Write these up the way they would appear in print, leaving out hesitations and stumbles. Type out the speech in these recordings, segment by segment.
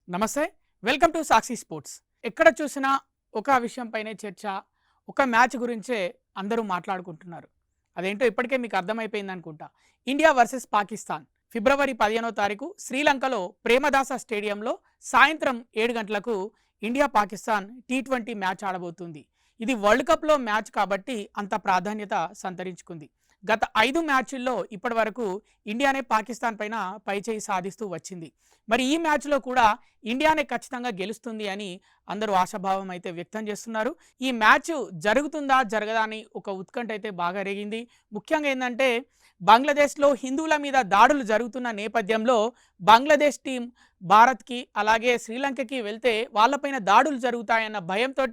నమస్తే. Welcome to Sakshi sports. ఎక్కడ చూసినా ఒక విషయంపైనే చర్చ, ఒక మ్యాచ్ గురించే అందరూ మాట్లాడుకుంటున్నారు. అదేంటో ఇప్పటికే మీకు అర్థమైపోయింది అనుకుంటా. ఇండియా వర్సెస్ పాకిస్తాన్ ఫిబ్రవరి 15వ తారీఖు శ్రీలంకలో ప్రేమదాస స్టేడియంలో సాయంత్రం 7 గంటలకు ఇండియా పాకిస్తాన్ టీ20 మ్యాచ్ ఆడబోతుంది. ఇది వరల్డ్ కప్లో మ్యాచ్ కాబట్టి అంత ప్రాధాన్యత సంతరించుకుంది. గత 5 మ్యాచ్ల్లో ఇప్పటి వరకు ఇండియానే పాకిస్తాన్ పైన పైచేయి సాధిస్తూ వచ్చింది. మరి ఈ మ్యాచ్లో కూడా ఇండియానే ఖచ్చితంగా గెలుస్తుంది అని అందరూ ఆశాభావం అయితే వ్యక్తం చేస్తున్నారు. ఈ మ్యాచ్ జరుగుతుందా జరగదా అని ఒక ఉత్కంఠ అయితే బాగా రేగింది. ముఖ్యంగా ఏంటంటే బంగ్లాదేశ్లో హిందువుల మీద దాడులు జరుగుతున్న నేపథ్యంలో బంగ్లాదేశ్ టీం భారత్కి అలాగే శ్రీలంకకి వెళ్తే వాళ్ళపైన దాడులు జరుగుతాయన్న భయంతో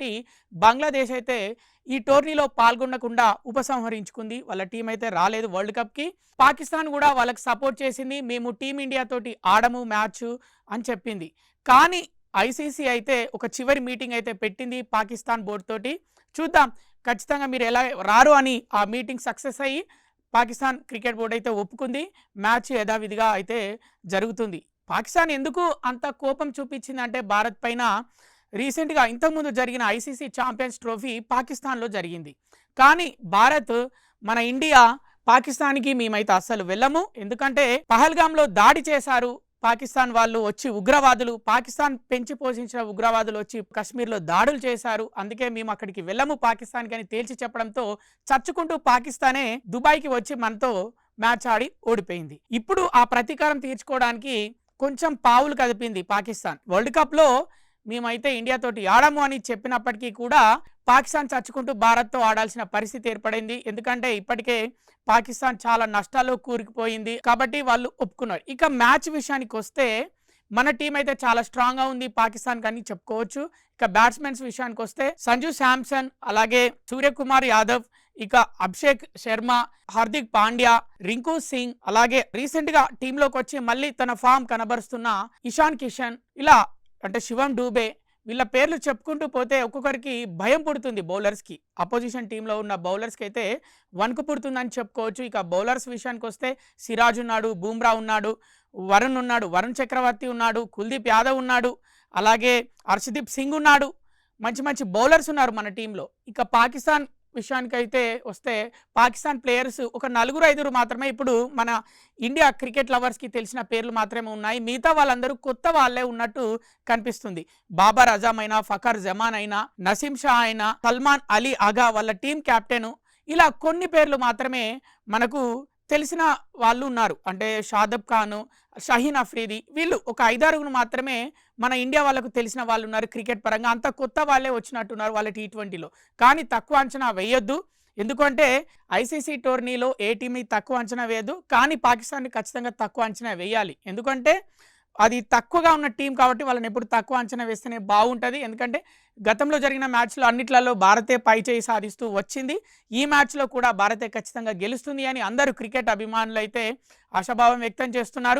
బంగ్లాదేశ్ అయితే ఈ టోర్నీలో పాల్గొనకుండా ఉపసంహరించుకుంది. వాళ్ళ టీం అయితే రాలేదు వరల్డ్ కప్కి. పాకిస్తాన్ కూడా వాళ్ళకి సపోర్ట్ చేసింది, మేము టీమిండియా తోటి ఆడము మ్యాచ్ అని చెప్పింది. కానీ ఐసీసీ అయితే ఒక చివరి మీటింగ్ అయితే పెట్టింది పాకిస్తాన్ బోర్డు తోటి. చూద్దాం ఖచ్చితంగా మీరు ఎలా రారు అని ఆ మీటింగ్ సక్సెస్ అయ్యి పాకిస్తాన్ క్రికెట్ బోర్డు అయితే ఒప్పుకుంది. మ్యాచ్ యథావిధిగా అయితే జరుగుతుంది. పాకిస్తాన్ ఎందుకు అంత కోపం చూపించిందంటే భారత్ పైన రీసెంట్గా ఇంతకుముందు జరిగిన ఐసీసీ ఛాంపియన్స్ ట్రోఫీ పాకిస్తాన్లో జరిగింది. కానీ భారత్ మన ఇండియా పాకిస్తాన్కి మేమైతే అస్సలు వెళ్ళము, ఎందుకంటే పహల్గామ్లో దాడి చేశారు పాకిస్తాన్ వాళ్ళు వచ్చి, ఉగ్రవాదులు పాకిస్తాన్ పెంచి పోషించిన ఉగ్రవాదులు వచ్చి కశ్మీర్లో దాడులు చేశారు, అందుకే మేము అక్కడికి వెళ్ళము పాకిస్తాన్కి అని తేల్చి చెప్పడంతో చచ్చుకుంటూ పాకిస్తానే దుబాయ్కి వచ్చి మనతో మ్యాచ్ ఆడి ఓడిపోయింది. ఇప్పుడు ఆ ప్రతీకారం తీర్చుకోవడానికి కొంచెం పావులు కదిపింది పాకిస్తాన్. వరల్డ్ కప్లో మేమైతే ఇండియాతోటి ఆడము అని చెప్పినప్పటికీ కూడా పాకిస్తాన్ చచ్చుకుంటూ భారత్తో ఆడాల్సిన పరిస్థితి ఏర్పడింది. ఎందుకంటే ఇప్పటికే పాకిస్తాన్ చాలా నష్టాల్లో కూరుకుపోయింది కాబట్టి వాళ్ళు ఒప్పుకున్నారు. ఇక మ్యాచ్ విషయానికి వస్తే మన టీం అయితే చాలా స్ట్రాంగ్గా ఉంది పాకిస్తాన్ కానీ చెప్పుకోవచ్చు. ఇక బ్యాట్స్మెన్స్ విషయానికి వస్తే సంజు శాంసన్, అలాగే సూర్యకుమార్ యాదవ్, ఇక అభిషేక్ శర్మ, హార్దిక్ పాండ్యా, రింకు సింగ్, అలాగే రీసెంట్గా టీంలోకి వచ్చి మళ్ళీ తన ఫామ్ కనబరుస్తున్న ఇషాన్ కిషన్, ఇలా అంటే శివం డూబే, వీళ్ళ పేర్లు చెప్పుకుంటూ పోతే ఒక్కొక్కరికి భయం పుడుతుంది బౌలర్స్కి. అపోజిషన్ టీంలో ఉన్న బౌలర్స్కి అయితే వణుకు పుడుతుందని చెప్పుకోవచ్చు. ఇక బౌలర్స్ విషయానికి వస్తే సిరాజ్ ఉన్నాడు, బూమ్రా ఉన్నాడు, వరుణ్ ఉన్నాడు, వరుణ్ చక్రవర్తి ఉన్నాడు, కుల్దీప్ యాదవ్ ఉన్నాడు, అలాగే హర్షదీప్ సింగ్ ఉన్నాడు. మంచి మంచి బౌలర్స్ ఉన్నారు మన టీంలో. ఇక పాకిస్తాన్ విషయానికైతే వస్తే పాకిస్తాన్ ప్లేయర్స్ ఒక 4-5 మాత్రమే ఇప్పుడు మన ఇండియా క్రికెట్ లవర్స్కి తెలిసిన పేర్లు మాత్రమే ఉన్నాయి. మిగతా వాళ్ళందరూ కొత్త వాళ్ళే ఉన్నట్టు కనిపిస్తుంది. బాబర్ అజామ్ అయినా, ఫఖర్ జమాన్ అయినా, నసీం షా అయినా, సల్మాన్ అలీ ఆగా వాళ్ళ టీం కెప్టెన్, ఇలా కొన్ని పేర్లు మాత్రమే మనకు తెలిసిన వాళ్ళు ఉన్నారు. అంటే షాదబ్ ఖాను, షహీన్ అఫ్రీది, వీళ్ళు ఒక 5-6 మాత్రమే మన ఇండియా వాళ్ళకు తెలిసిన వాళ్ళు ఉన్నారు క్రికెట్ పరంగా. అంత కొత్త వాళ్ళే వచ్చినట్టున్నారు వాళ్ళ టీ20లో. కానీ తక్కువ అంచనా వేయొద్దు, ఎందుకంటే ఐసీసీ టోర్నీలో ఏ టీంని తక్కువ అంచనా వేయద్దు, కానీ పాకిస్తాన్ని ఖచ్చితంగా తక్కువ అంచనా వేయాలి. ఎందుకంటే అది తక్కువగా ఉన్న టీం కాబట్టి వాళ్ళని ఎప్పుడు తక్కువ అంచనా వేస్తేనే బాగుంటుంది. ఎందుకంటే గతంలో జరిగిన మ్యాచ్లో అన్నిట్లలో భారతే పైచేయి సాధిస్తూ వచ్చింది. ఈ మ్యాచ్లో కూడా భారతే ఖచ్చితంగా గెలుస్తుంది అని అందరూ క్రికెట్ అభిమానులు అయితే ఆశాభావం వ్యక్తం చేస్తున్నారు.